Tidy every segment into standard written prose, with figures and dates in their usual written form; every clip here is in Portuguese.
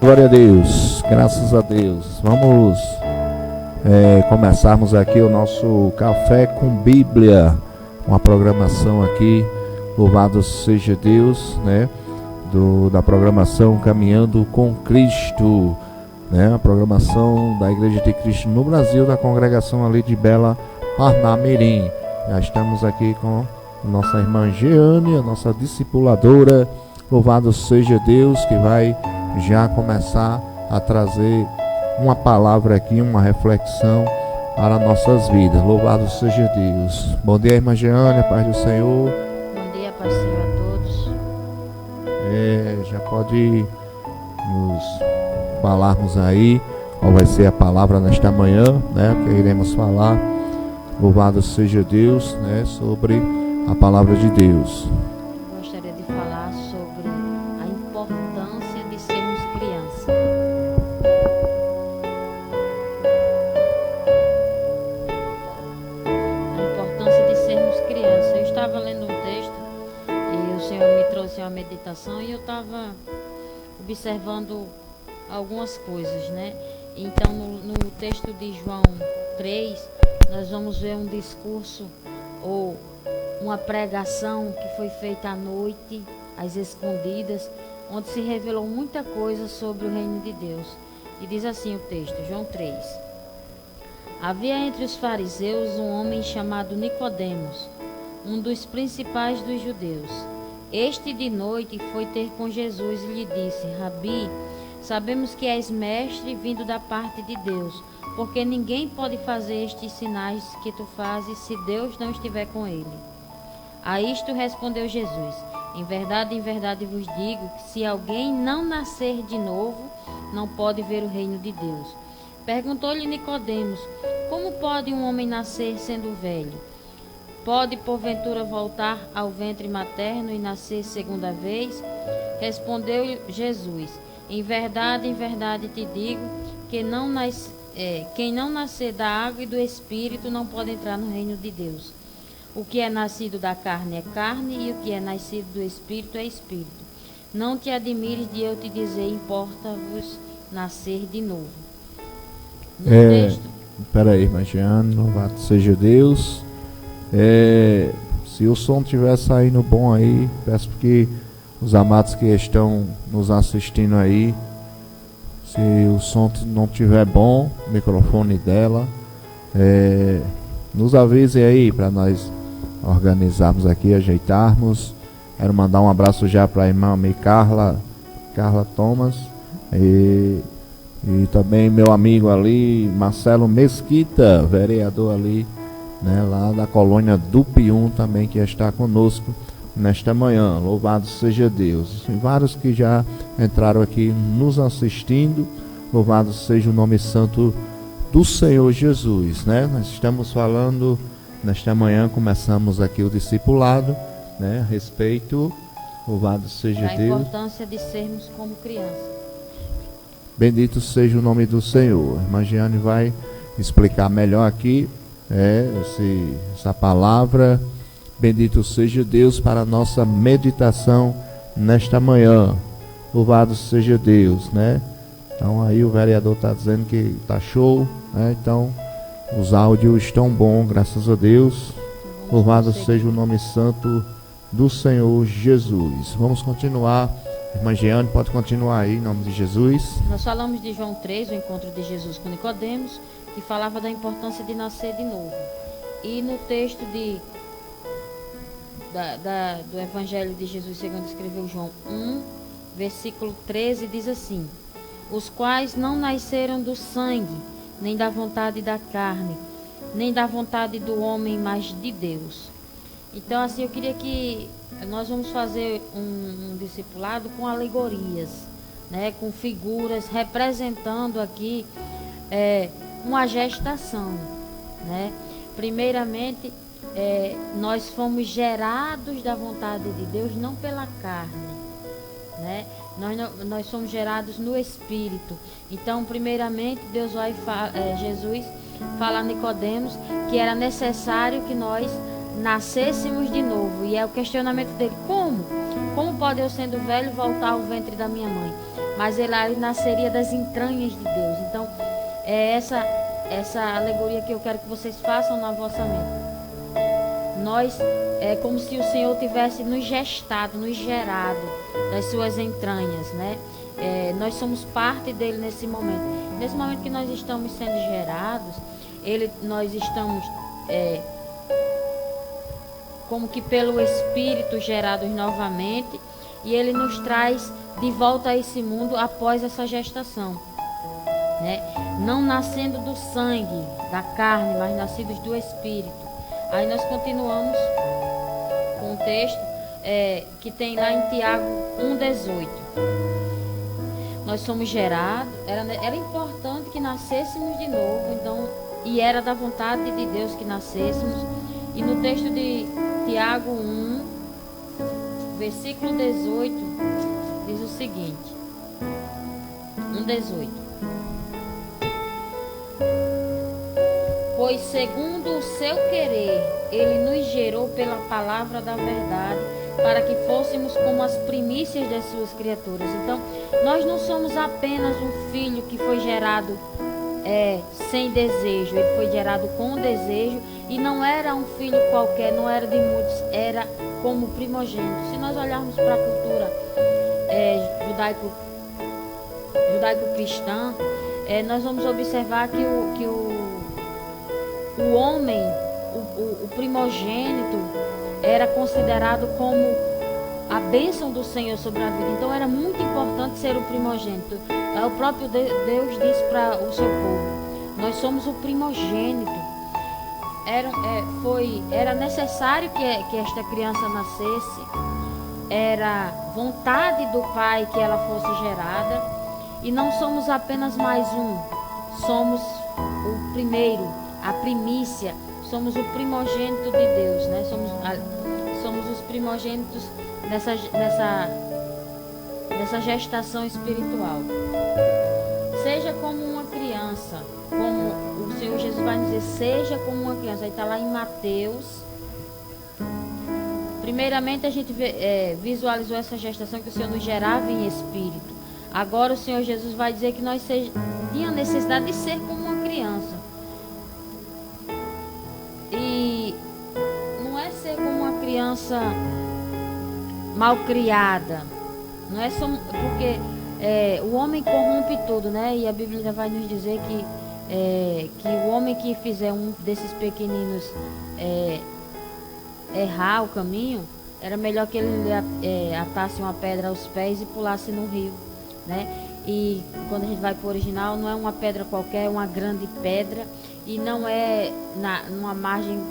Glória a Deus, graças a Deus. Vamos começarmos aqui o nosso Café com Bíblia, uma programação aqui, louvado seja Deus, né? Da programação Caminhando com Cristo, né? A programação da Igreja de Cristo no Brasil, da congregação ali de Bela Parnamirim. Já estamos aqui com a nossa irmã Jeane, a nossa discipuladora. Louvado seja Deus, que vai já começar a trazer uma palavra aqui, uma reflexão para nossas vidas. Louvado seja Deus. Bom dia, irmã Jeane, paz do Senhor. Bom dia, paz do Senhor a todos. Já pode nos falarmos aí qual vai ser a palavra nesta manhã, né? Que iremos falar. Louvado seja Deus, né? Sobre a palavra de Deus. Gostaria de falar sobre a importância de sermos criança. A importância de sermos criança. Eu estava lendo um texto e o Senhor me trouxe uma meditação e eu estava observando algumas coisas, né? Então, no texto de João 3, nós vamos ver um discurso ou uma pregação que foi feita à noite, às escondidas, onde se revelou muita coisa sobre o reino de Deus. E diz assim o texto, João 3. Havia entre os fariseus um homem chamado Nicodemos, um dos principais dos judeus. Este de noite foi ter com Jesus e lhe disse: Rabi, sabemos que és mestre vindo da parte de Deus, porque ninguém pode fazer estes sinais que tu fazes se Deus não estiver com ele. A isto respondeu Jesus: em verdade vos digo que se alguém não nascer de novo, não pode ver o reino de Deus. Perguntou-lhe Nicodemos: como pode um homem nascer sendo velho? Pode porventura voltar ao ventre materno e nascer segunda vez? Respondeu Jesus: em verdade te digo que quem não nascer da água e do Espírito não pode entrar no reino de Deus. O que é nascido da carne é carne, e o que é nascido do Espírito é Espírito. Não te admires de eu te dizer, importa-vos nascer de novo. Peraí, irmã Jeane, louvado seja Deus. Se o som estiver saindo bom aí, peço que os amados que estão nos assistindo aí, se o som não estiver bom, o microfone dela, nos avisem aí para nós organizarmos aqui, ajeitarmos. Quero mandar um abraço já para a irmã Carla Thomas e também meu amigo ali, Marcelo Mesquita, vereador ali, né, lá da colônia do Pium também, que está conosco nesta manhã. Louvado seja Deus. E vários que já entraram aqui nos assistindo. Louvado seja o nome santo do Senhor Jesus, né? Nós estamos falando nesta manhã, começamos aqui o discipulado, né? A respeito, louvado seja Deus, a importância de sermos como criança. Bendito seja o nome do Senhor. A irmã Jeane vai explicar melhor aqui essa palavra. Bendito seja Deus para a nossa meditação nesta manhã. Louvado seja Deus, né? Então aí o vereador está dizendo que está show, né? Então os áudios estão bons, graças a Deus. Louvado seja o nome santo do Senhor Jesus. Vamos continuar. Irmã Jeane, pode continuar aí, em nome de Jesus. Nós falamos de João 3, o encontro de Jesus com Nicodemos, que falava da importância de nascer de novo. E no texto do Evangelho de Jesus, segundo escreveu João 1, versículo 13, diz assim: os quais não nasceram do sangue, nem da vontade da carne, nem da vontade do homem, mas de Deus. Então, assim, eu queria que nós vamos fazer um discipulado com alegorias, né, com figuras representando aqui uma gestação, né? Primeiramente, nós fomos gerados da vontade de Deus, não pela carne, né? Nós somos gerados no Espírito. Então, primeiramente, Jesus fala a Nicodemos que era necessário que nós nascêssemos de novo. E é o questionamento dele: como? como pode eu, sendo velho, voltar ao ventre da minha mãe? Mas ele nasceria das entranhas de Deus. Então, é essa alegoria que eu quero que vocês façam na vossa mente. Nós, é como se o Senhor tivesse nos gestado, nos gerado das suas entranhas, né? Nós somos parte dele nesse momento. Nesse momento que nós estamos sendo gerados, nós estamos como que pelo Espírito gerados novamente, e ele nos traz de volta a esse mundo após essa gestação, né? Não nascendo do sangue, da carne, mas nascidos do Espírito. Aí nós continuamos com o texto que tem lá em Tiago 1,18. Nós somos gerados, era importante que nascêssemos de novo, então, e era da vontade de Deus que nascêssemos. E no texto de Tiago 1, versículo 18, diz o seguinte: 1,18: Pois segundo o seu querer, ele nos gerou pela palavra da verdade, para que fôssemos como as primícias das suas criaturas. Então, nós não somos apenas um filho que foi gerado sem desejo, ele foi gerado com desejo, e não era um filho qualquer, não era de muitos, era como primogênito. Se nós olharmos para a cultura judaico-cristã, nós vamos observar que o homem, o primogênito, era considerado como a bênção do Senhor sobre a vida. Então era muito importante ser o primogênito. O próprio Deus disse para o seu povo: nós somos o primogênito. Era necessário que esta criança nascesse. Era vontade do Pai que ela fosse gerada. E não somos apenas mais um. Somos o primeiro, a primícia. Somos o primogênito de Deus, né? Somos os primogênitos nessa gestação espiritual. Seja como uma criança, como o Senhor Jesus vai dizer, seja como uma criança. Aí está lá em Mateus. Primeiramente a gente visualizou essa gestação que o Senhor nos gerava em espírito. Agora o Senhor Jesus vai dizer que nós tínhamos necessidade de ser como uma criança. E não é ser como uma criança mal criada. Não é só porque o homem corrompe tudo, né? E a Bíblia vai nos dizer que o homem que fizer um desses pequeninos errar o caminho, era melhor que ele atasse uma pedra aos pés e pulasse no rio, né? E quando a gente vai para o original, não é uma pedra qualquer, é uma grande pedra, e não é numa margem,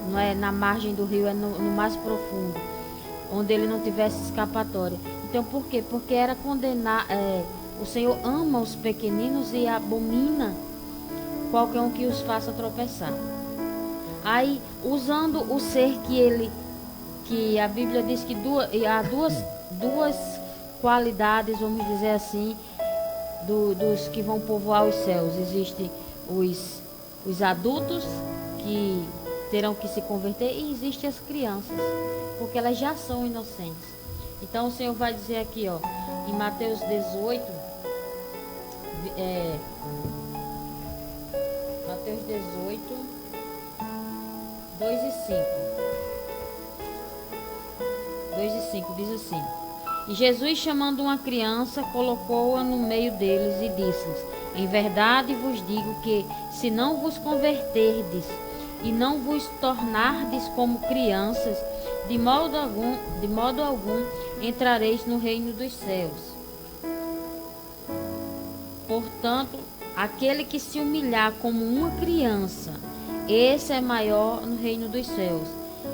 não é na margem do rio, é no mais profundo, onde ele não tivesse escapatória. Então por quê? Porque era condenar, o Senhor ama os pequeninos e abomina qualquer um que os faça tropeçar. Aí, usando o ser que a Bíblia diz que há duas qualidades, vamos dizer assim, dos que vão povoar os céus. Existem os adultos que terão que se converter, e existem as crianças, porque elas já são inocentes. Então o Senhor vai dizer aqui, ó, em Mateus 18, Mateus 18, 2 e 5. 2 e 5 diz assim: E Jesus, chamando uma criança, colocou-a no meio deles e disse-lhes: Em verdade vos digo que, se não vos converterdes e não vos tornardes como crianças, de modo algum entrareis no reino dos céus. Portanto, aquele que se humilhar como uma criança, esse é maior no reino dos céus.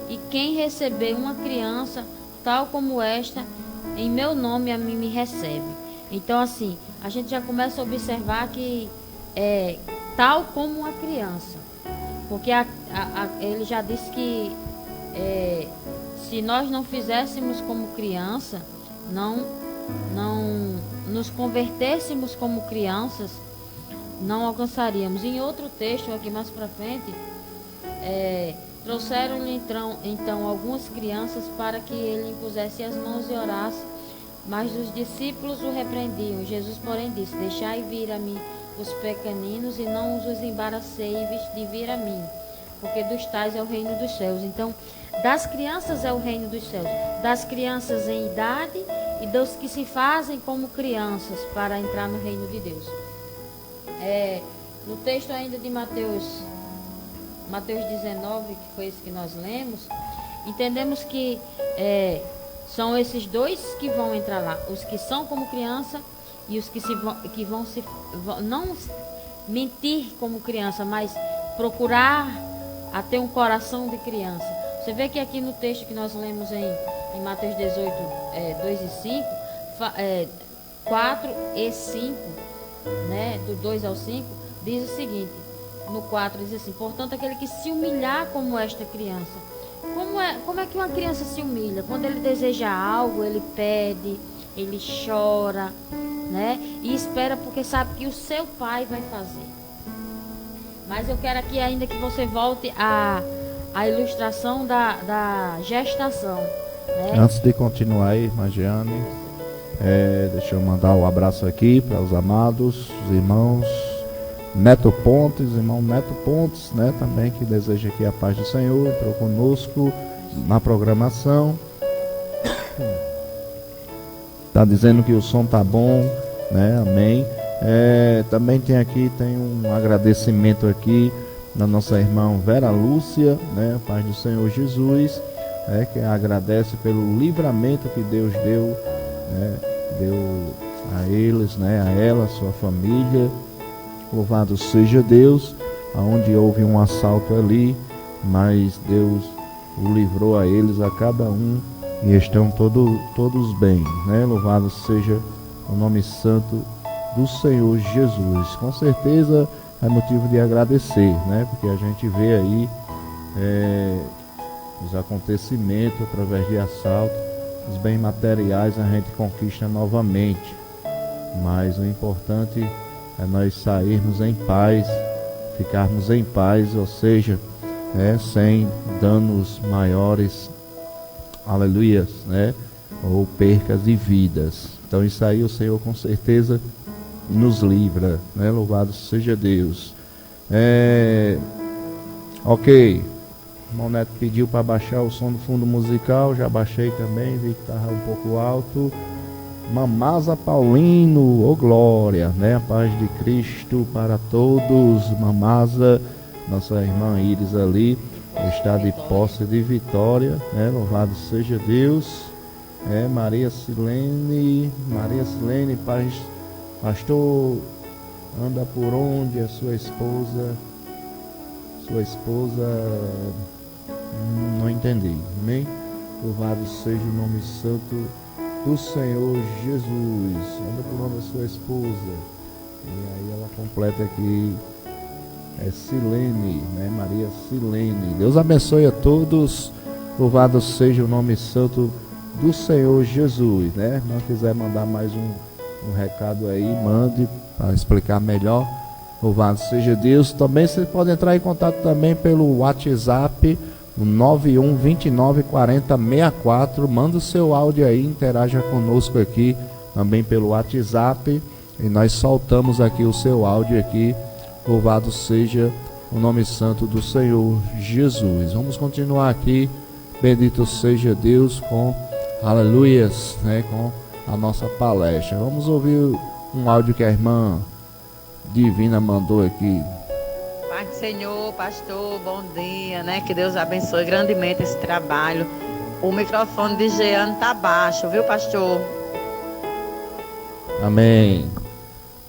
E quem receber uma criança tal como esta, em meu nome, a mim me recebe. Então, assim, a gente já começa a observar que é tal como uma criança. Porque ele já disse que se nós não fizéssemos como criança, não nos convertêssemos como crianças, não alcançaríamos. Em outro texto, aqui mais para frente, Trouxeram-lhe então algumas crianças para que ele impusesse as mãos e orasse, mas os discípulos o repreendiam. Jesus, porém, disse: deixai vir a mim os pequeninos e não os embaraceis de vir a mim, porque dos tais é o reino dos céus. Então, das crianças é o reino dos céus, das crianças em idade e dos que se fazem como crianças para entrar no reino de Deus. No texto ainda de Mateus 19, que foi esse que nós lemos, entendemos que são esses dois que vão entrar lá, os que são como criança e os que não mentir como criança, mas procurar a ter um coração de criança. Você vê que aqui no texto que nós lemos em Mateus 18, 2 e 5, 4 e 5, né, do 2 ao 5, diz o seguinte, no 4 diz assim: portanto, aquele que se humilhar como esta criança. Como é que uma criança se humilha? Quando ele deseja algo, ele pede, ele chora, né? E espera porque sabe que o seu pai vai fazer. Mas eu quero aqui ainda que você volte à ilustração da gestação, né? Antes de continuar aí, Magiane, deixa eu mandar um abraço aqui para os amados, os irmãos Neto Pontes, irmão Neto Pontes, né, também, que deseja aqui a paz do Senhor, entrou conosco na programação. Tá dizendo que o som tá bom, né, amém. Também tem um agradecimento aqui da nossa irmã Vera Lúcia, né, a paz do Senhor Jesus, que agradece pelo livramento que Deus deu, né, deu a eles, né, a ela, a sua família. Louvado seja Deus, aonde houve um assalto ali, mas Deus o livrou a eles, a cada um, e estão todos bem, né? Louvado seja o nome santo do Senhor Jesus. Com certeza é motivo de agradecer, né? Porque a gente vê aí os acontecimentos através de assalto, os bens materiais a gente conquista novamente, mas o importante é nós sairmos em paz, ficarmos em paz, ou seja, sem danos maiores, aleluias, né? Ou percas de vidas. Então isso aí o Senhor com certeza nos livra, né? Louvado seja Deus. Ok, o irmão Neto pediu para baixar o som do fundo musical, já baixei também, vi que estava um pouco alto. Mamasa Paulino, ô glória, né? A paz de Cristo para todos. Mamasa, nossa irmã Iris ali, está de posse de vitória, né? Louvado seja Deus. Maria Silene, paz, pastor, anda por onde a sua esposa, não entendi, amém? Louvado seja o nome santo do Senhor Jesus. Anda por onde a sua esposa. E aí ela completa aqui, Silene, né? Maria Silene. Deus abençoe a todos. Louvado seja o nome santo do Senhor Jesus, né? Se não quiser mandar mais um recado aí, mande para explicar melhor. Louvado seja Deus. Também você pode entrar em contato também pelo WhatsApp, o 91 29 40 64. Manda o seu áudio aí, interaja conosco aqui também pelo WhatsApp e nós soltamos aqui o seu áudio aqui. Louvado seja o nome santo do Senhor Jesus. Vamos continuar aqui, bendito seja Deus, com aleluias, né, com a nossa palestra. Vamos ouvir um áudio que a irmã Divina mandou aqui. Pai do Senhor, pastor, bom dia, né? Que Deus abençoe grandemente esse trabalho. O microfone de Jeane tá baixo, viu, pastor? Amém.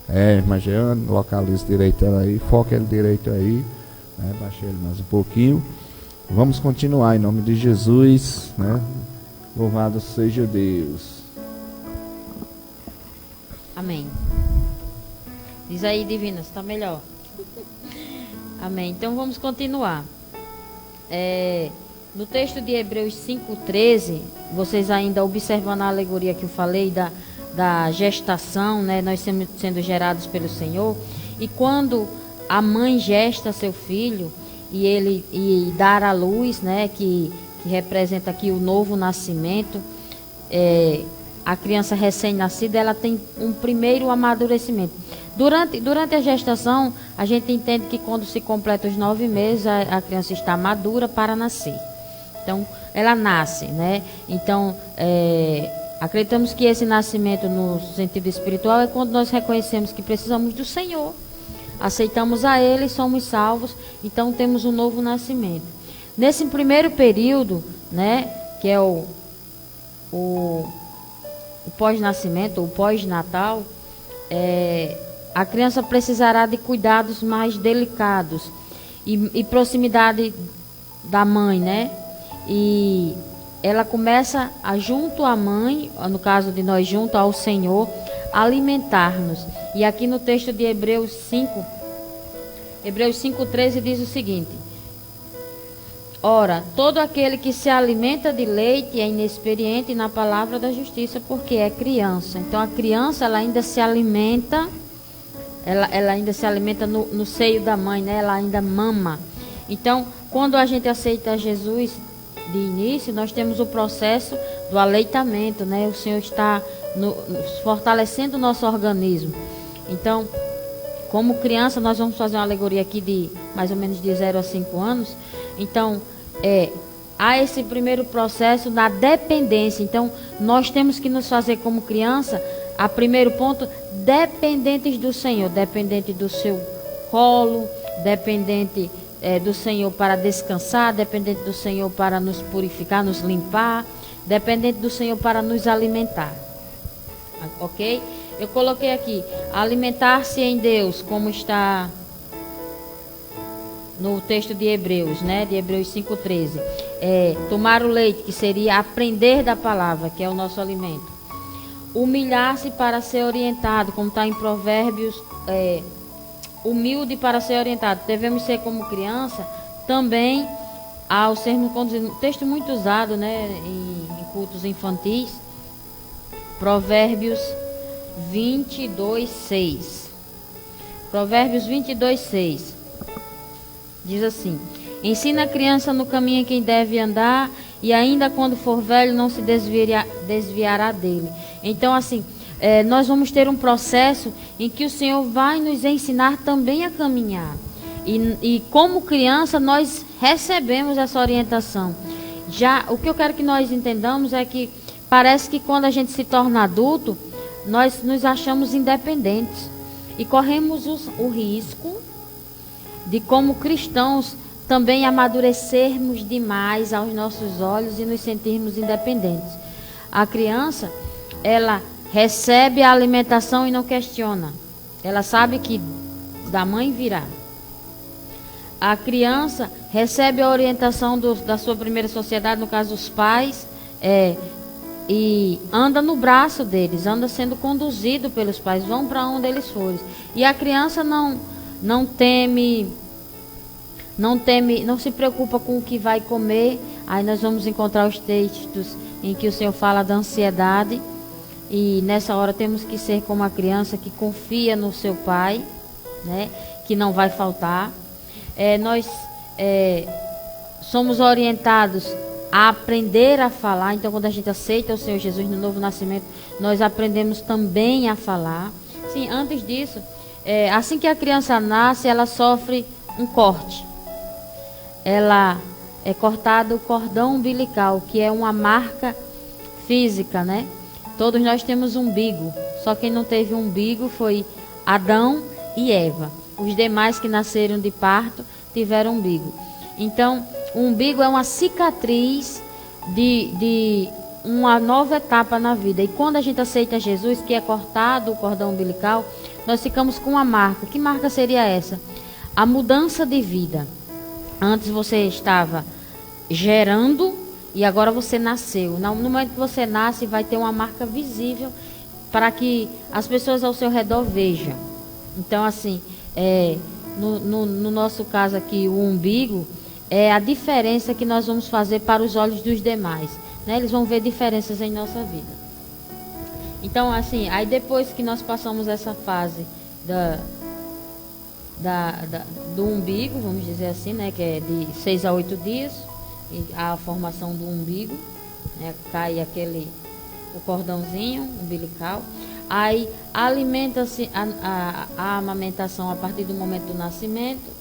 Irmã Jeane, localiza direito ela aí, foca ele direito aí, né? Baixa ele mais um pouquinho. Vamos continuar em nome de Jesus, né? Louvado seja Deus. Amém. Diz aí, Divina, está melhor. Amém. Então vamos continuar. No texto de Hebreus 5:13, vocês ainda observando a alegoria que eu falei da gestação, né? Nós sendo gerados pelo Senhor. E quando a mãe gesta seu filho, e dar à luz, né, que representa aqui o novo nascimento. A criança recém-nascida, ela tem um primeiro amadurecimento. Durante a gestação, a gente entende que quando se completa os 9 meses, a criança está madura para nascer. Então, ela nasce, né? Então, acreditamos que esse nascimento no sentido espiritual é quando nós reconhecemos que precisamos do Senhor, aceitamos a Ele, somos salvos, então temos um novo nascimento. Nesse primeiro período, né, que é o pós-nascimento, o pós-natal, a criança precisará de cuidados mais delicados e proximidade da mãe, né? E ela começa junto à mãe, no caso de nós, junto ao Senhor, alimentar-nos. E aqui no texto de Hebreus 5:13 diz o seguinte: ora, todo aquele que se alimenta de leite é inexperiente na palavra da justiça, porque é criança. Então a criança, ela ainda se alimenta, ela ainda se alimenta no seio da mãe, né? Ela ainda mama. Então, quando a gente aceita Jesus de início, nós temos o processo do aleitamento, né? O Senhor está fortalecendo o nosso organismo. Então, como criança, nós vamos fazer uma alegoria aqui de mais ou menos de 0 a 5 anos. Então, há esse primeiro processo da dependência. Então, nós temos que nos fazer como criança, a primeiro ponto, dependentes do Senhor, dependente do seu colo, dependente do Senhor para descansar, dependente do Senhor para nos purificar, nos limpar, dependente do Senhor para nos alimentar. Ok? Eu coloquei aqui, alimentar-se em Deus, como está no texto de Hebreus, né? De Hebreus 5:13. Tomar o leite, que seria aprender da palavra, que é o nosso alimento. Humilhar-se para ser orientado, como está em Provérbios, humilde para ser orientado. Devemos ser como criança também ao sermos conduzidos. Um texto muito usado, né, em cultos infantis. Provérbios 22:6. Provérbios 22:6. Diz assim: ensina a criança no caminho em que deve andar, e ainda quando for velho não se desviará dele. Então, assim, nós vamos ter um processo em que o Senhor vai nos ensinar também a caminhar. E como criança, nós recebemos essa orientação. Já o que eu quero que nós entendamos é que parece que quando a gente se torna adulto, nós nos achamos independentes. E corremos o risco de, como cristãos, também amadurecermos demais aos nossos olhos e nos sentirmos independentes. A criança, ela recebe a alimentação e não questiona. Ela sabe que da mãe virá. A criança recebe a orientação da sua primeira sociedade, no caso os pais, e anda no braço deles, anda sendo conduzido pelos pais, vão para onde eles forem. E a criança não teme, não se preocupa com o que vai comer. Aí nós vamos encontrar os textos em que o Senhor fala da ansiedade. E nessa hora temos que ser como a criança que confia no seu pai, né, que não vai faltar. Nós somos orientados a aprender a falar. Então, quando a gente aceita o Senhor Jesus no novo nascimento, nós aprendemos também a falar. Sim, antes disso, assim que a criança nasce, ela sofre um corte. Ela é cortado o cordão umbilical, que é uma marca física, né? Todos nós temos umbigo, só quem não teve umbigo foi Adão e Eva. Os demais que nasceram de parto tiveram umbigo. Então, o umbigo é uma cicatriz de uma nova etapa na vida. E quando a gente aceita Jesus, que é cortado o cordão umbilical, nós ficamos com uma marca. Que marca seria essa? A mudança de vida. Antes você estava gerando e agora você nasceu. No momento que você nasce, vai ter uma marca visível para que as pessoas ao seu redor vejam. Então, assim, no nosso caso aqui, o umbigo é a diferença que nós vamos fazer para os olhos dos demais, né? Eles vão ver diferenças em nossa vida. Então, assim, aí depois que nós passamos essa fase do umbigo, vamos dizer assim, né, que é de 6 a 8 dias, e a formação do umbigo, né, cai o cordãozinho umbilical. Aí alimenta-se a amamentação a partir do momento do nascimento.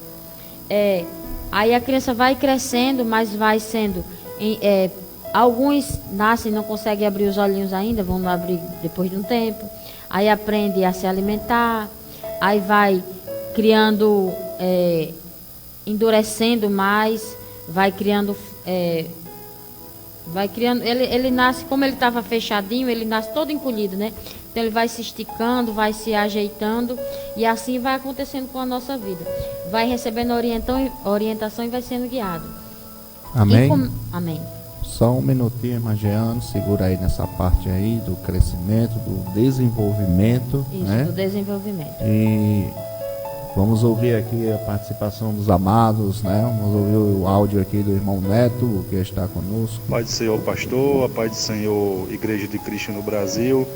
Aí a criança vai crescendo, mas vai sendo... alguns nascem e não conseguem abrir os olhinhos ainda, vão abrir depois de um tempo. Aí aprende a se alimentar, aí vai criando, endurecendo mais, vai criando... ele nasce, como ele estava fechadinho, ele nasce todo encolhido, né? Então ele vai se esticando, vai se ajeitando, e assim vai acontecendo com a nossa vida. Vai recebendo orientação e vai sendo guiado. Amém? Amém. Só um minutinho, irmã Jeane, segura aí nessa parte aí do crescimento, do desenvolvimento. Isso, né? Do desenvolvimento. E vamos ouvir aqui a participação dos amados, né? Vamos ouvir o áudio aqui do irmão Neto, que está conosco. Paz do Senhor, pastor, a paz do Senhor, Igreja de Cristo no Brasil.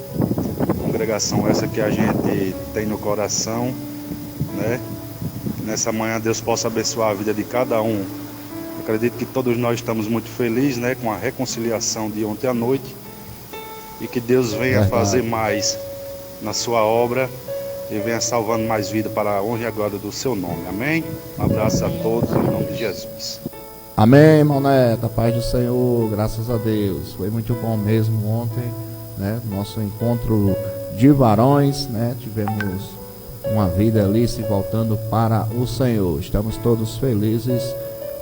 Congregação essa que a gente tem no coração, né? Nessa manhã Deus possa abençoar a vida de cada um. Acredito que todos nós estamos muito felizes, né, com a reconciliação de ontem à noite, e que Deus venha fazer mais na sua obra e venha salvando mais vida para a honra e a glória do seu nome. Amém? Um abraço a todos em nome de Jesus. Amém, irmão Neto, a paz do Senhor, graças a Deus. Foi muito bom mesmo ontem, né? Nosso encontro de varões, né? Tivemos uma vida ali se voltando para o Senhor. Estamos todos felizes,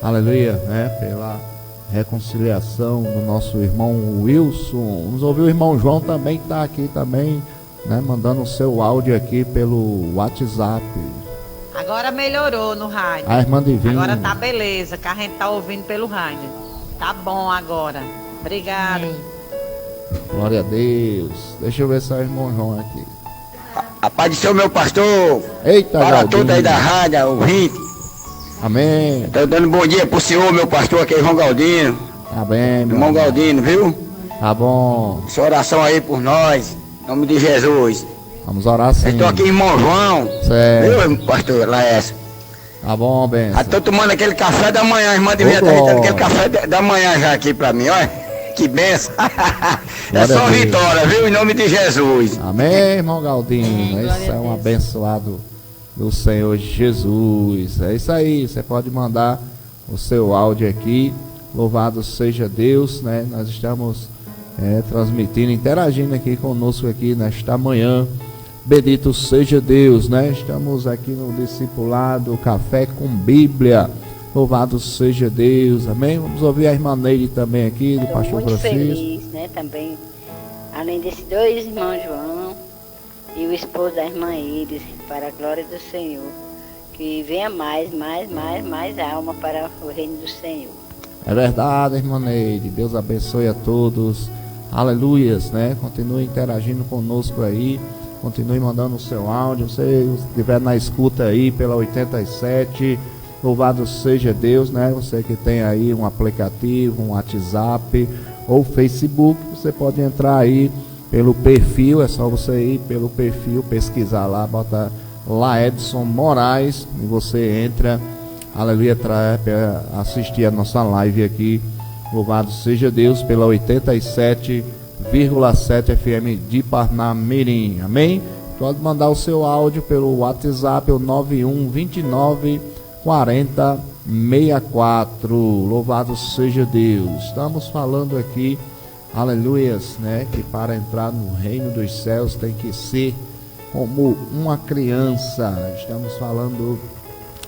aleluia, né? Pela reconciliação do nosso irmão Wilson. Vamos ouvir o irmão João também, que está aqui também, né? Mandando o seu áudio aqui pelo WhatsApp. Agora melhorou no rádio. A irmã Divina. Agora tá beleza, que a gente tá ouvindo pelo rádio. Tá bom agora. Obrigada. Glória a Deus. Deixa eu ver se é o irmão João aqui. A paz do Senhor, meu pastor. Eita, para Galdinho. todos aí da rádio, ouvinte. Amém. Estou dando bom dia pro senhor, meu pastor, aqui é João Galdino. Tá bem, meu Irmão Galdino, viu? Tá bom. Sua oração aí por nós, em nome de Jesus. Vamos orar sim. Estou aqui, irmão João. Certo. Viu, pastor Laércio? Tá bom, benção. Estou tomando aquele café da manhã, irmã Divina tá dando aquele café da manhã já aqui pra mim, olha. Que benção. É só vitória, viu? Em nome de Jesus. Amém, irmão Galdino. Esse é um abençoado do Senhor Jesus. É isso aí. Você pode mandar o seu áudio aqui. Louvado seja Deus, né? Nós estamos transmitindo, interagindo aqui conosco aqui nesta manhã. Bendito seja Deus, né? Estamos aqui no discipulado Café com Bíblia. Louvado seja Deus, amém? Vamos ouvir a irmã Neide também aqui, do pastor Francisco. Estou muito feliz, né, também, além desses dois irmãos João e o esposo da irmã Iris, para a glória do Senhor, que venha mais alma para o reino do Senhor. É verdade, irmã Neide, Deus abençoe a todos, aleluias, né? Continue interagindo conosco aí, continue mandando o seu áudio, você estiver na escuta aí pela 87, louvado seja Deus, né? Você que tem aí um aplicativo, um WhatsApp ou Facebook, você pode entrar aí pelo perfil, é só você ir pelo perfil, pesquisar lá, bota lá Edson Moraes e você entra, aleluia, para assistir a nossa live aqui, louvado seja Deus, pela 87,7 FM de Parnamirim, amém? Pode mandar o seu áudio pelo WhatsApp, o 9129 4064, louvado seja Deus. Estamos falando aqui, aleluias, né, que para entrar no reino dos céus tem que ser como uma criança. Estamos falando,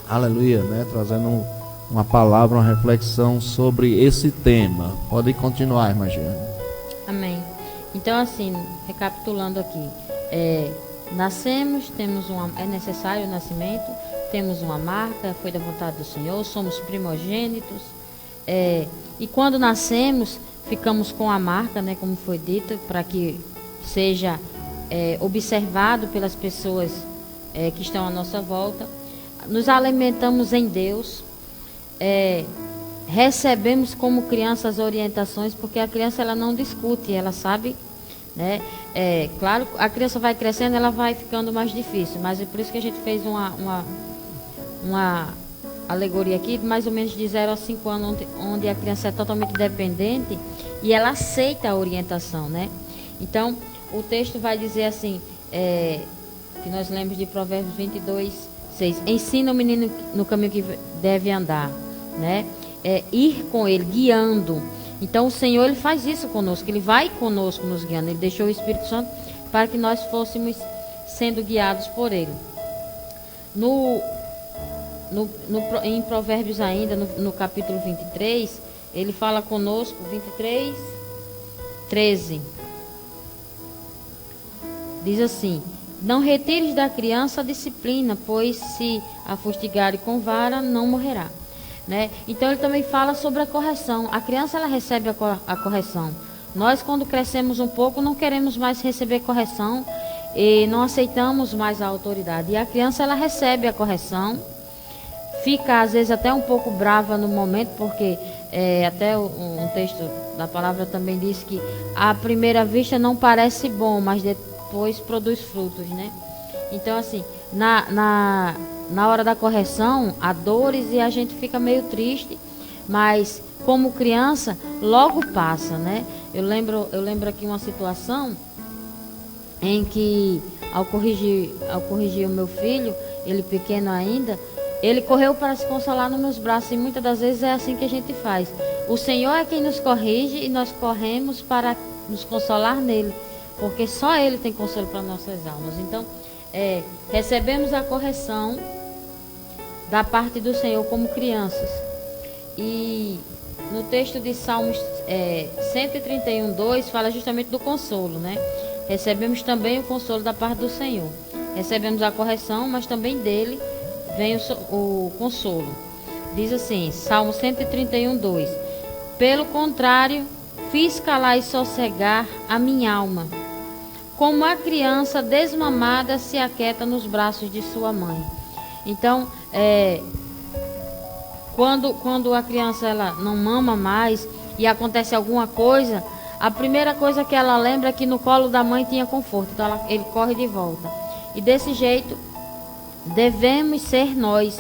aleluia, né, trazendo uma palavra, uma reflexão sobre esse tema. Pode continuar, irmã Jeane. Amém. Então, assim, recapitulando aqui, nascemos, é necessário o nascimento, temos uma marca, foi da vontade do Senhor, somos primogênitos, e quando nascemos, ficamos com a marca, né, como foi dito, para que seja observado pelas pessoas que estão à nossa volta. Nos alimentamos em Deus, recebemos como criança as orientações, porque a criança ela não discute, ela sabe, né? Claro, a criança vai crescendo, ela vai ficando mais difícil, mas é por isso que a gente fez uma alegoria aqui, mais ou menos de 0 a 5 anos, onde a criança é totalmente dependente e ela aceita a orientação, né? Então, o texto vai dizer assim, que nós lemos de Provérbios 22, 6. Ensina o menino no caminho que deve andar, né? Ir com ele, guiando. Então, o Senhor, Ele faz isso conosco, Ele vai conosco nos guiando. Ele deixou o Espírito Santo para que nós fôssemos sendo guiados por Ele. Em Provérbios ainda, no capítulo 23, ele fala conosco, 23, 13. Diz assim: não retires da criança a disciplina, pois se a fustigares com vara, não morrerá. Né? Então ele também fala sobre a correção. A criança, ela recebe a correção. Nós, quando crescemos um pouco, não queremos mais receber correção e não aceitamos mais a autoridade. E a criança, ela recebe a correção, fica às vezes até um pouco brava no momento, porque até um texto da palavra também diz que à primeira vista não parece bom, mas depois produz frutos, né? Então, assim, na hora da correção, há dores e a gente fica meio triste, mas como criança, logo passa, né? Eu lembro aqui uma situação em que, ao corrigir o meu filho, ele pequeno ainda, ele correu para se consolar nos meus braços, e muitas das vezes é assim que a gente faz. O Senhor é quem nos corrige e nós corremos para nos consolar nele, porque só Ele tem consolo para nossas almas. Então, recebemos a correção da parte do Senhor como crianças. E no texto de Salmos 131, 2, fala justamente do consolo, né? Recebemos também o consolo da parte do Senhor. Recebemos a correção, mas também dele vem o consolo. Diz assim, Salmo 131, 2: pelo contrário, fiz calar e sossegar a minha alma, como a criança desmamada se aquieta nos braços de sua mãe. Então, quando a criança ela não mama mais e acontece alguma coisa, a primeira coisa que ela lembra é que no colo da mãe tinha conforto. Então ele corre de volta. E desse jeito devemos ser nós,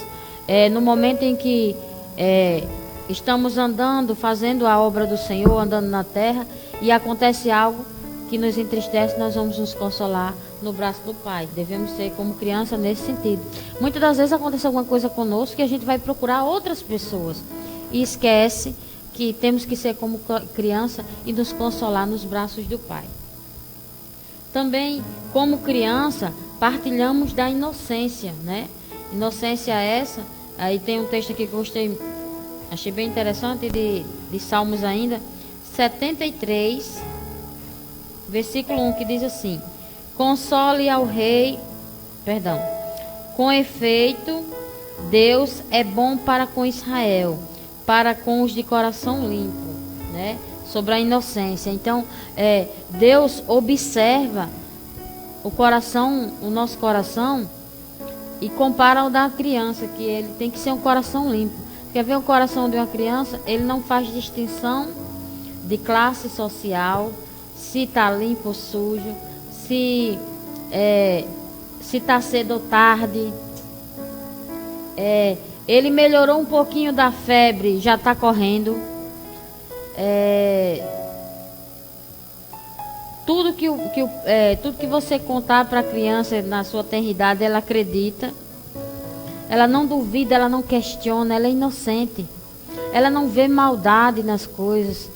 no momento em que estamos andando, fazendo a obra do Senhor, andando na terra, e acontece algo que nos entristece, nós vamos nos consolar no braço do Pai. Devemos ser como criança nesse sentido. Muitas das vezes acontece alguma coisa conosco e a gente vai procurar outras pessoas e esquece que temos que ser como criança e nos consolar nos braços do Pai. Também, como criança, partilhamos da inocência, né? Inocência essa, aí tem um texto aqui que eu achei bem interessante, de Salmos ainda, 73, versículo 1, que diz assim: console ao rei, com efeito, Deus é bom para com Israel, para com os de coração limpo, né? Sobre a inocência. Então, Deus observa o nosso coração, e compara ao da criança, que ele tem que ser um coração limpo. Quer ver o coração de uma criança? Ele não faz distinção de classe social, se está limpo ou sujo, se está cedo ou tarde. Ele melhorou um pouquinho da febre, já está correndo. Tudo que você contar para a criança na sua tenridade, ela acredita. Ela não duvida, ela não questiona, ela é inocente. Ela não vê maldade nas coisas.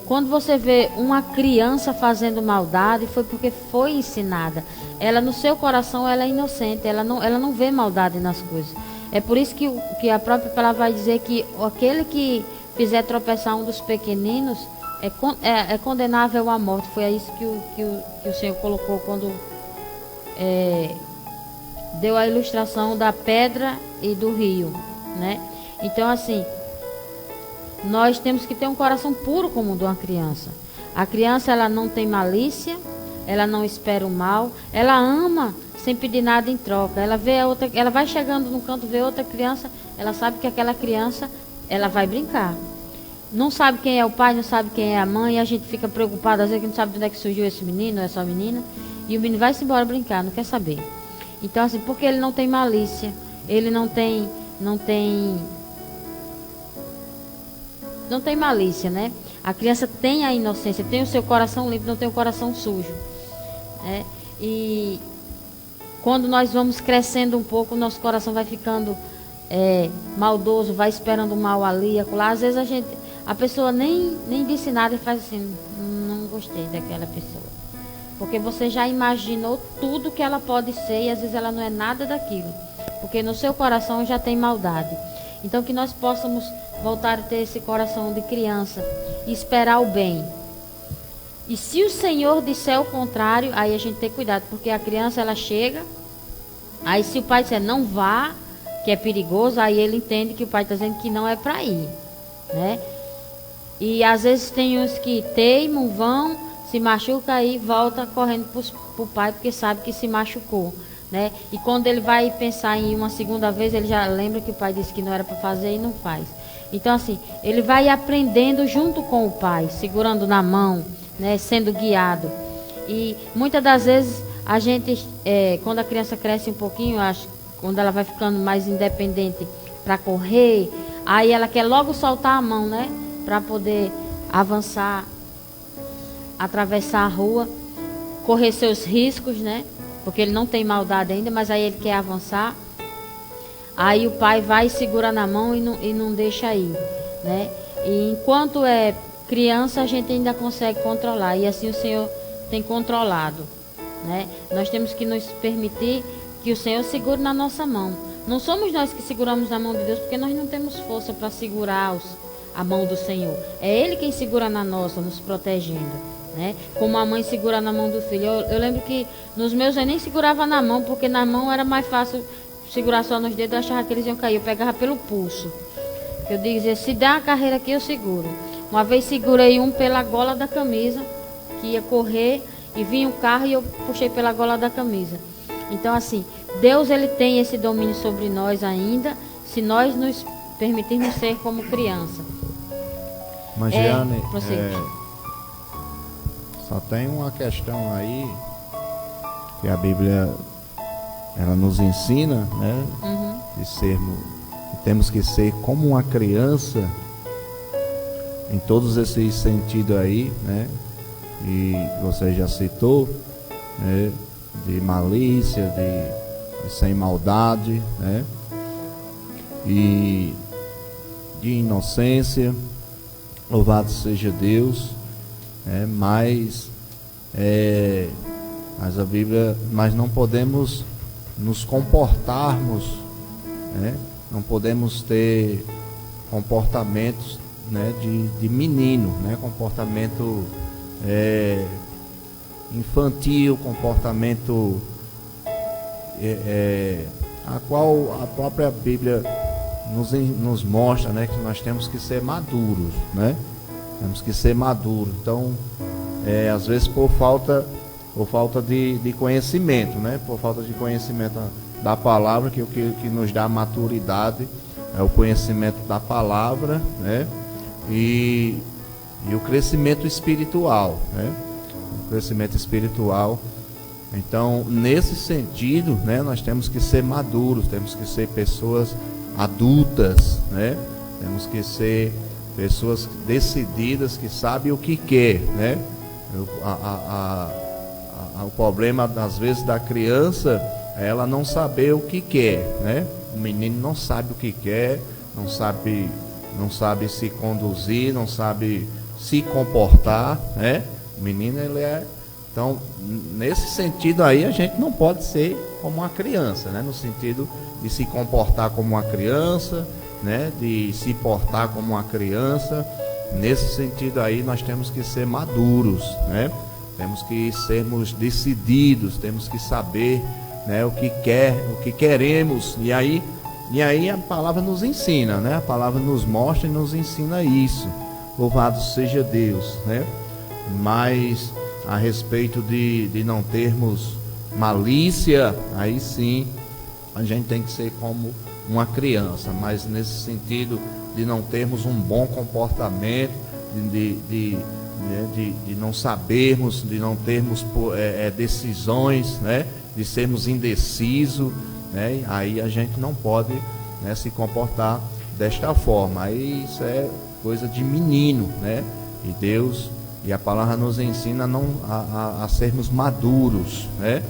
Quando você vê uma criança fazendo maldade, foi porque foi ensinada. Ela, no seu coração, ela é inocente. Ela não vê maldade nas coisas. É por isso que a própria palavra vai dizer que aquele que fizer tropeçar um dos pequeninos é condenável à morte. Foi isso que o Senhor colocou quando deu a ilustração da pedra e do rio, né? Então, assim, nós temos que ter um coração puro como o de uma criança. A criança, ela não tem malícia, ela não espera o mal, ela ama sem pedir nada em troca. Ela vai chegando no canto, vê outra criança, ela sabe que aquela criança, ela vai brincar. Não sabe quem é o pai, não sabe quem é a mãe, e a gente fica preocupado, às vezes que não sabe de onde é que surgiu esse menino, ou essa menina, e o menino vai-se embora brincar, não quer saber. Então, assim, porque ele não tem malícia, ele não tem malícia, né? A criança tem a inocência, tem o seu coração limpo, não tem o coração sujo, né? E quando nós vamos crescendo um pouco, o nosso coração vai ficando maldoso, vai esperando o mal ali, acolá. Às vezes a pessoa nem disse nada e faz assim, não gostei daquela pessoa. Porque você já imaginou tudo que ela pode ser e às vezes ela não é nada daquilo. Porque no seu coração já tem maldade. Então que nós possamos voltar a ter esse coração de criança e esperar o bem. E se o Senhor disser o contrário, aí a gente tem cuidado, porque a criança ela chega, aí se o pai disser não vá, que é perigoso, aí ele entende que o pai está dizendo que não é para ir, né? E às vezes tem uns que teimam, vão, se machuca e volta correndo para o pai, porque sabe que se machucou, né? E quando ele vai pensar em uma segunda vez, ele já lembra que o pai disse que não era para fazer e não faz. Então assim, ele vai aprendendo junto com o pai, segurando na mão, né? Sendo guiado. E muitas das vezes a gente, quando a criança cresce um pouquinho, quando ela vai ficando mais independente para correr, aí ela quer logo soltar a mão, né? Para poder avançar, atravessar a rua, correr seus riscos, né? Porque ele não tem maldade ainda, mas aí ele quer avançar. Aí o pai vai e segura na mão e não deixa ir, né? E enquanto é criança, a gente ainda consegue controlar. E assim o Senhor tem controlado, né? Nós temos que nos permitir que o Senhor segure na nossa mão. Não somos nós que seguramos na mão de Deus, porque nós não temos força para segurar a mão do Senhor. É Ele quem segura na nossa, nos protegendo, né? Como a mãe segura na mão do filho. Eu lembro que nos meus eu nem segurava na mão, porque na mão era mais fácil segurar só nos dedos, eu achava que eles iam cair. Eu pegava pelo pulso. Eu dizia, se der uma carreira aqui, eu seguro. Uma vez segurei um pela gola da camisa, que ia correr, e vinha um carro e eu puxei pela gola da camisa. Então assim, Deus ele tem esse domínio sobre nós ainda, se nós nos permitirmos ser como criança. Mas Jeane, só tem uma questão aí que a Bíblia ela nos ensina, né? Que temos que ser como uma criança em todos esses sentidos aí, né? E você já citou, né? De malícia, de sem maldade, né? E de inocência. Louvado seja Deus, né? Mas a Bíblia, mas não podemos nos comportarmos, né? Não podemos ter comportamentos, né? de menino, né? Comportamento infantil, comportamento a qual a própria Bíblia nos mostra, né? Que nós temos que ser maduros, né? Temos que ser maduros. Então, às vezes por falta de conhecimento, né? Por falta de conhecimento da palavra, que o que nos dá maturidade é o conhecimento da palavra, né? E o crescimento espiritual, né? O crescimento espiritual. Então, nesse sentido, né, nós temos que ser maduros, temos que ser pessoas adultas, né? Temos que ser pessoas decididas, que sabem o que quer, né? O problema, às vezes, da criança é ela não saber o que quer, né? O menino não sabe o que quer, não sabe se conduzir, não sabe se comportar, né? O menino, ele é... Então, nesse sentido aí, a gente não pode ser como uma criança, né? No sentido de se comportar como uma criança, né? De se portar como uma criança. Nesse sentido aí, nós temos que ser maduros, né? Temos que sermos decididos, temos que saber, né, o que queremos. E aí a palavra nos ensina, né? A palavra nos mostra e nos ensina isso. Louvado seja Deus, né? Mas a respeito de não termos malícia, aí sim a gente tem que ser como uma criança, mas nesse sentido de não termos um bom comportamento, de não sabermos, de não termos decisões, né? De sermos indecisos, né? Aí a gente não pode, né, se comportar desta forma. Aí isso é coisa de menino, né? E Deus e a palavra nos ensina a sermos maduros, né?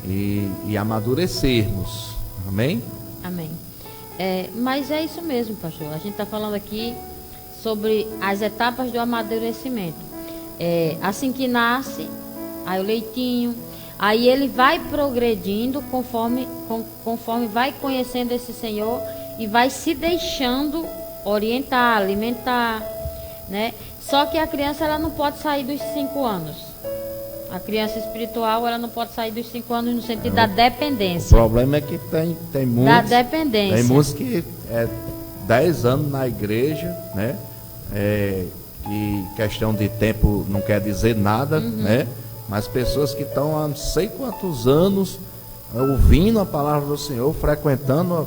E amadurecermos. Amém? Amém. Mas é isso mesmo, pastor. A gente está falando aqui sobre as etapas do amadurecimento. Assim que nasce, aí o leitinho, aí ele vai progredindo conforme vai conhecendo esse Senhor e vai se deixando orientar, alimentar, né? Só que a criança, ela não pode sair dos 5 anos. A criança espiritual, ela não pode sair dos 5 anos no sentido da dependência. O problema é que tem muitos, da dependência. Tem muitos que 10 anos na igreja, né? E questão de tempo não quer dizer nada, né? Mas pessoas que estão há não sei quantos anos ouvindo a palavra do Senhor, frequentando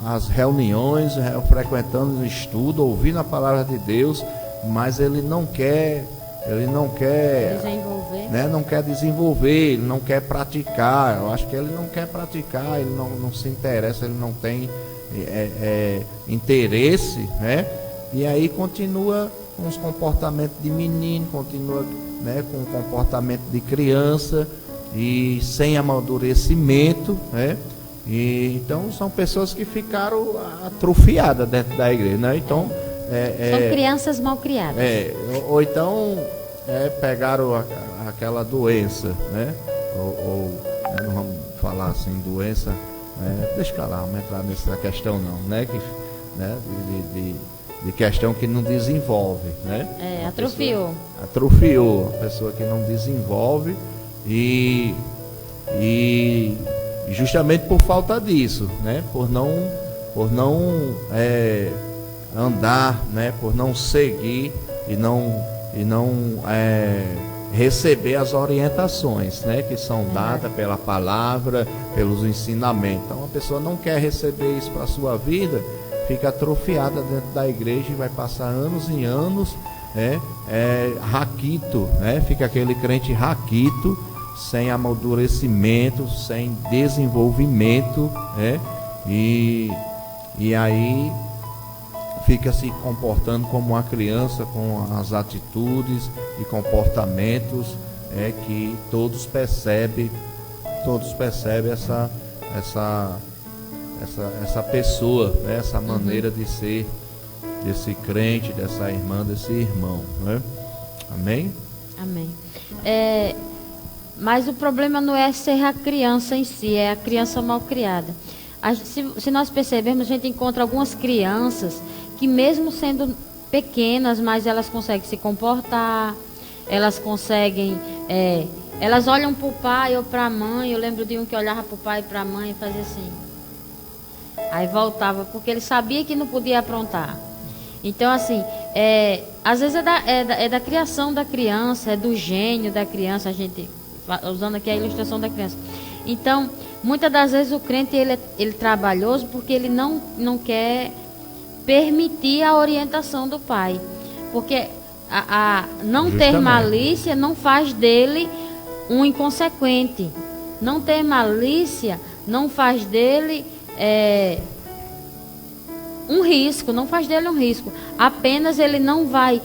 as reuniões, frequentando o estudo, ouvindo a palavra de Deus, mas ele não quer desenvolver, né? Não quer desenvolver, ele não quer praticar. Eu acho que ele não quer praticar, ele não se interessa, ele não tem interesse, né? E aí continua com os comportamentos de menino, continua, né, com o comportamento de criança e sem amadurecimento, né? E então são pessoas que ficaram atrofiadas dentro da igreja, né? Então são crianças mal criadas. Ou então pegaram aquela doença, né? Não vamos falar assim, doença, deixa eu lá, vamos entrar nessa questão não, né? De questão que não desenvolve, né? Atrofiou, a pessoa que não desenvolve e justamente por falta disso, né? Por não andar, né? Por não seguir e não receber as orientações, né? Que são dadas pela palavra, pelos ensinamentos. Então a pessoa não quer receber isso para a sua vida, fica atrofiada dentro da igreja e vai passar anos e anos raquito, né? Fica aquele crente raquito, sem amadurecimento, sem desenvolvimento, né? E aí fica se comportando como uma criança, com as atitudes e comportamentos que todos percebem essa pessoa, né? Essa maneira de ser desse crente, dessa irmã, desse irmão, né? Amém? Amém. Mas o problema não é ser a criança em si, é a criança mal criada. Se nós percebermos, a gente encontra algumas crianças que mesmo sendo pequenas, mas elas conseguem se comportar, elas conseguem, elas olham para o pai ou para a mãe. Eu lembro de um que olhava para o pai e para a mãe e fazia assim, aí voltava, porque ele sabia que não podia aprontar. Então assim, às vezes é da criação da criança, é do gênio da criança, a gente usando aqui a ilustração da criança. Então, muitas das vezes o crente ele é trabalhoso porque ele não quer permitir a orientação do pai, porque não ter malícia não faz dele um inconsequente, não ter malícia não faz dele um risco, não faz dele um risco, apenas ele não vai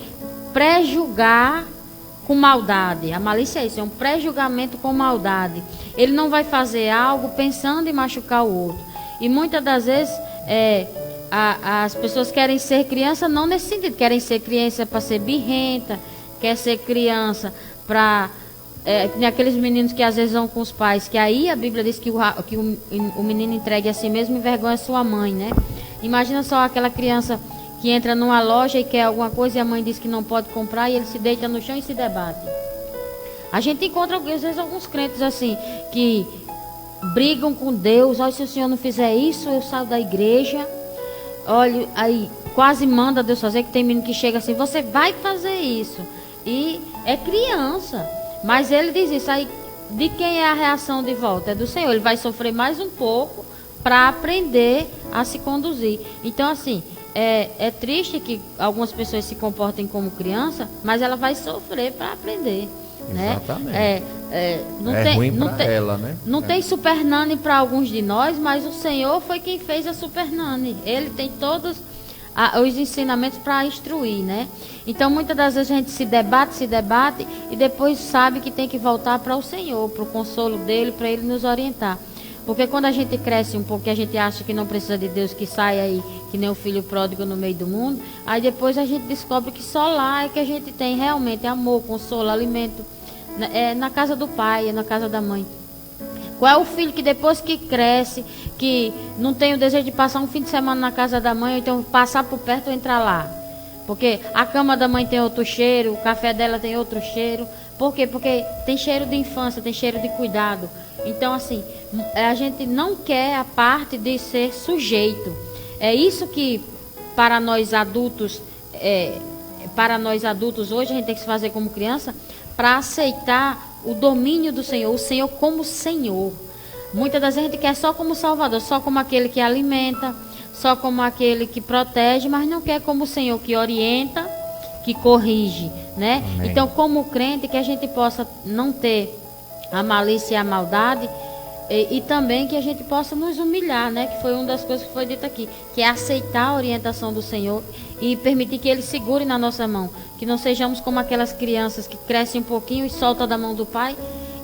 prejulgar com maldade. A malícia é isso, é um pré-julgamento com maldade. Ele não vai fazer algo pensando em machucar o outro. E muitas das vezes as pessoas querem ser criança não nesse sentido, querem ser criança para ser birrenta, quer ser criança para aqueles meninos que às vezes vão com os pais, que aí a Bíblia diz que o menino entregue a si mesmo e envergonha a sua mãe, né? Imagina só aquela criança que entra numa loja e quer alguma coisa e a mãe diz que não pode comprar e ele se deita no chão e se debate. A gente encontra às vezes alguns crentes assim, que brigam com Deus. Olha, se o Senhor não fizer isso, eu saio da igreja. Olha, aí quase manda Deus fazer, que tem menino que chega assim, você vai fazer isso. E é criança, mas ele diz isso. Aí de quem é a reação de volta? É do Senhor. Ele vai sofrer mais um pouco para aprender a se conduzir. Então assim, é triste que algumas pessoas se comportem como criança, mas ela vai sofrer para aprender. né? Exatamente. Não é tem, ruim não para tem, ela, né? Não tem super nani para alguns de nós, mas o Senhor foi quem fez a super nani. Ele tem todos os ensinamentos para instruir, né? Então muitas das vezes a gente se debate e depois sabe que tem que voltar para o Senhor, para o consolo dele, para ele nos orientar. Porque quando a gente cresce um pouco, a gente acha que não precisa de Deus, que sai aí, que nem o filho pródigo no meio do mundo, aí depois a gente descobre que só lá é que a gente tem realmente amor, consolo, alimento, na casa do pai, na casa da mãe. Qual é o filho que depois que cresce, que não tem o desejo de passar um fim de semana na casa da mãe, ou então passar por perto ou entrar lá? Porque a cama da mãe tem outro cheiro, o café dela tem outro cheiro. Por quê? Porque tem cheiro de infância, tem cheiro de cuidado. Então, assim, a gente não quer a parte de ser sujeito. É isso que, para nós adultos hoje, a gente tem que se fazer como criança, para aceitar o domínio do Senhor, o Senhor como Senhor. Muitas das vezes a gente quer só como Salvador, só como aquele que alimenta, só como aquele que protege, mas não quer como o Senhor que orienta, que corrige, né? Amém. Então, como crente, que a gente possa não ter a malícia e a maldade, e também que a gente possa nos humilhar, né? Que foi uma das coisas que foi dita aqui, que é aceitar a orientação do Senhor e permitir que Ele segure na nossa mão, que não sejamos como aquelas crianças que crescem um pouquinho e soltam da mão do pai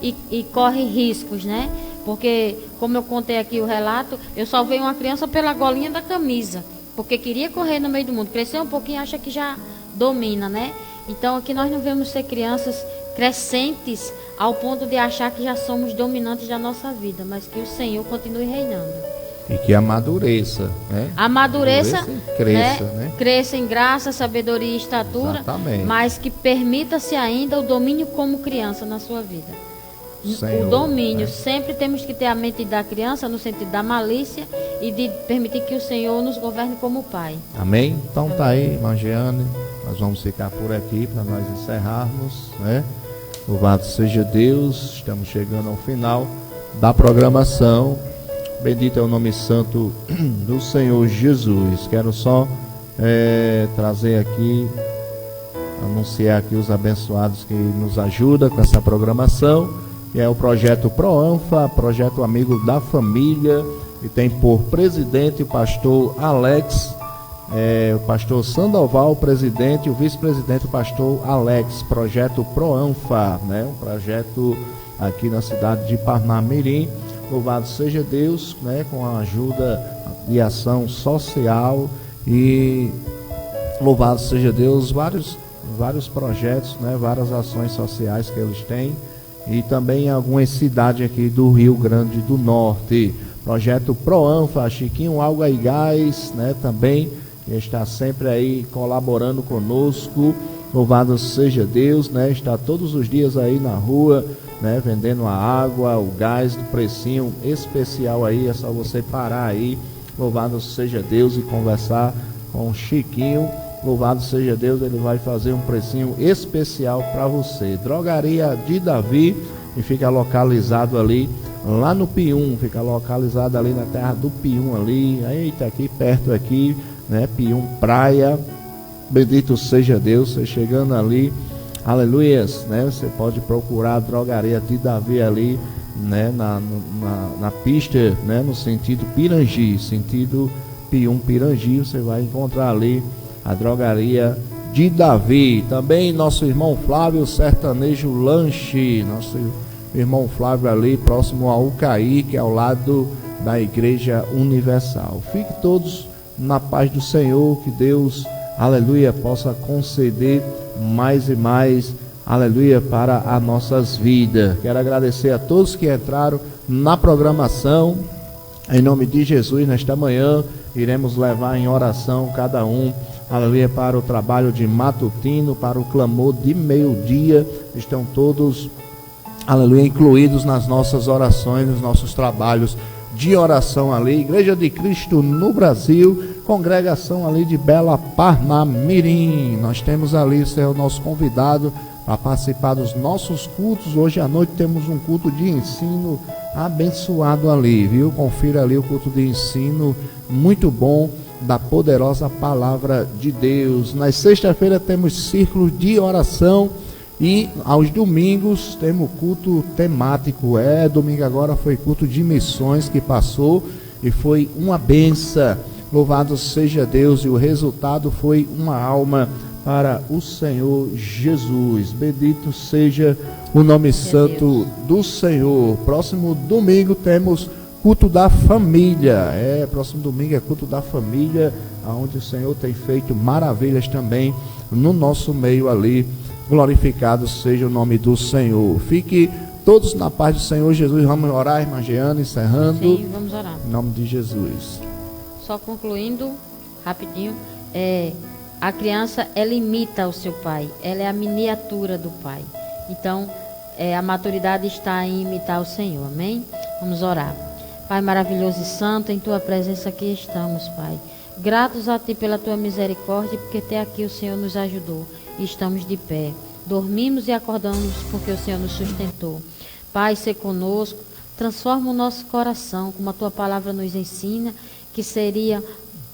e correm riscos, né? Porque, como eu contei aqui o relato, eu salvei uma criança pela golinha da camisa, porque queria correr no meio do mundo, cresceu um pouquinho, acha que já domina, né? Então aqui nós não devemos ser crianças crescentes ao ponto de achar que já somos dominantes da nossa vida, mas que o Senhor continue reinando. E que amadureça, né? Amadureça e cresça, né? Cresça em graça, sabedoria e estatura, Exatamente. mas que permita-se ainda o domínio como criança na sua vida. Senhor, o domínio, né? Sempre temos que ter a mente da criança no sentido da malícia e de permitir que o Senhor nos governe como Pai. Amém? Então tá aí, irmã Jeane, nós vamos ficar por aqui para nós encerrarmos, né? Louvado seja Deus, estamos chegando ao final da programação. Bendito é o nome santo do Senhor Jesus. Quero só trazer aqui, anunciar aqui os abençoados que nos ajudam com essa programação. E é o projeto ProAnfa, projeto Amigo da Família, e tem por presidente o pastor Alex, o pastor Sandoval, presidente, e o vice-presidente, o pastor Alex. Projeto ProAnfa, né? Um projeto aqui na cidade de Parnamirim. Louvado seja Deus, né? Com a ajuda de ação social, e louvado seja Deus, vários projetos, né? Várias ações sociais que eles têm, e também em algumas cidades aqui do Rio Grande do Norte. Projeto ProAnfa, Chiquinho Alga e Gás, né? Também está sempre aí colaborando conosco. Louvado seja Deus, né? Está todos os dias aí na rua, né? Vendendo a água, o gás do precinho especial aí. É só você parar aí. Louvado seja Deus, e conversar com o Chiquinho. Louvado seja Deus, ele vai fazer um precinho especial para você. Drogaria de Davi, e fica localizado ali lá no Pium, fica localizado ali na terra do Pium ali, eita, aqui perto aqui, né? Pium Praia. Bendito seja Deus, você chegando ali, aleluias, né? Você pode procurar a Drogaria de Davi ali, né? Na pista, né? No sentido Pirangi, sentido Pium Pirangi, você vai encontrar ali a Drogaria de Davi. Também nosso irmão Flávio, Sertanejo Lanche, nosso irmão Flávio ali próximo ao Ucaí, que é ao lado da Igreja Universal. Fique todos na paz do Senhor, que Deus, aleluia, possa conceder mais e mais, aleluia, para as nossas vidas. Quero agradecer a todos que entraram na programação. Em nome de Jesus, nesta manhã iremos levar em oração cada um, aleluia, para o trabalho de matutino, para o clamor de meio-dia. Estão todos, aleluia, incluídos nas nossas orações, nos nossos trabalhos de oração ali. Igreja de Cristo no Brasil, congregação ali de Bela Parnamirim. Nós temos ali, você é o nosso convidado para participar dos nossos cultos. Hoje à noite temos um culto de ensino abençoado ali, viu? Confira ali o culto de ensino, muito bom, da poderosa palavra de Deus. Na sexta-feira temos círculos de oração, E aos domingos temos culto temático. Domingo agora foi culto de missões que passou e foi uma benção. Louvado seja Deus, e o resultado foi uma alma para o Senhor Jesus. Bendito seja o nome santo do Senhor. Próximo domingo temos culto da família. Próximo domingo é culto da família, onde o Senhor tem feito maravilhas também no nosso meio ali. Glorificado seja o nome do Senhor. Fique todos na paz do Senhor Jesus. Vamos orar, irmã Jeana, encerrando. Sim, vamos orar. Em nome de Jesus. Só concluindo, rapidinho, a criança, ela imita o seu pai, ela é a miniatura do pai. Então, a maturidade está em imitar o Senhor, amém? Vamos orar. Pai maravilhoso e santo, em tua presença aqui estamos, Pai. Gratos a ti pela tua misericórdia, porque até aqui o Senhor nos ajudou e estamos de pé. Dormimos e acordamos porque o Senhor nos sustentou. Pai, se conosco, transforma o nosso coração, como a tua palavra nos ensina, que seria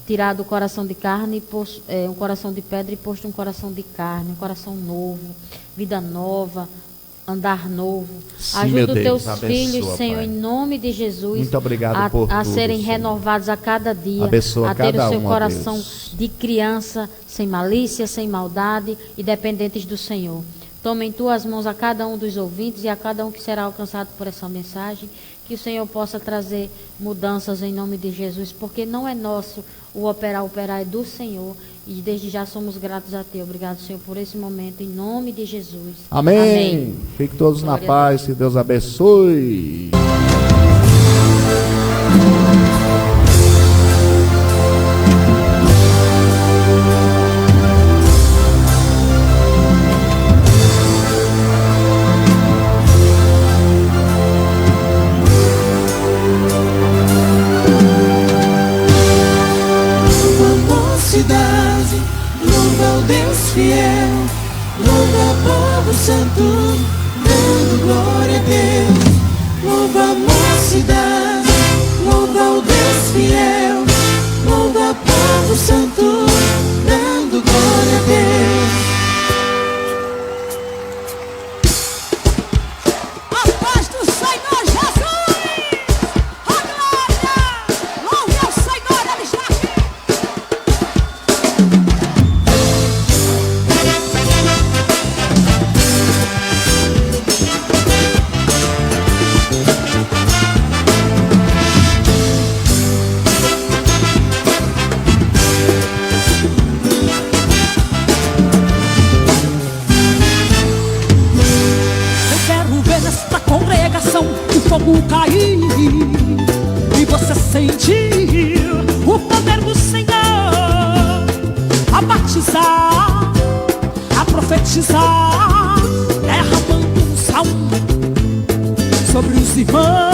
tirado o coração de carne, um coração de pedra e posto um coração de carne, um coração novo, vida nova, andar novo. Sim, ajuda os teus filhos, Senhor, Pai, em nome de Jesus. Muito obrigado por a tudo, serem Senhor, renovados a cada dia, abençoa a ter o seu coração Deus, de criança, sem malícia, sem maldade e dependentes do Senhor. Toma em tuas mãos a cada um dos ouvintes e a cada um que será alcançado por essa mensagem, que o Senhor possa trazer mudanças em nome de Jesus, porque não é nosso o operar é do Senhor, e desde já somos gratos a Ti. Obrigado, Senhor, por esse momento, em nome de Jesus. Amém. Amém. Fiquem todos Glória na paz, que Deus abençoe. Louva o Deus fiel, louva o povo santo, dando glória a Deus. Louva a mocidade, louva o Deus fiel, louva o povo santo, dando glória a Deus. A paz do Senhor Jesus, a glória, louve ao Senhor, Ele está aqui. O fogo cair e você sentir o poder do Senhor a batizar, a profetizar, derramando um salmo sobre os irmãos.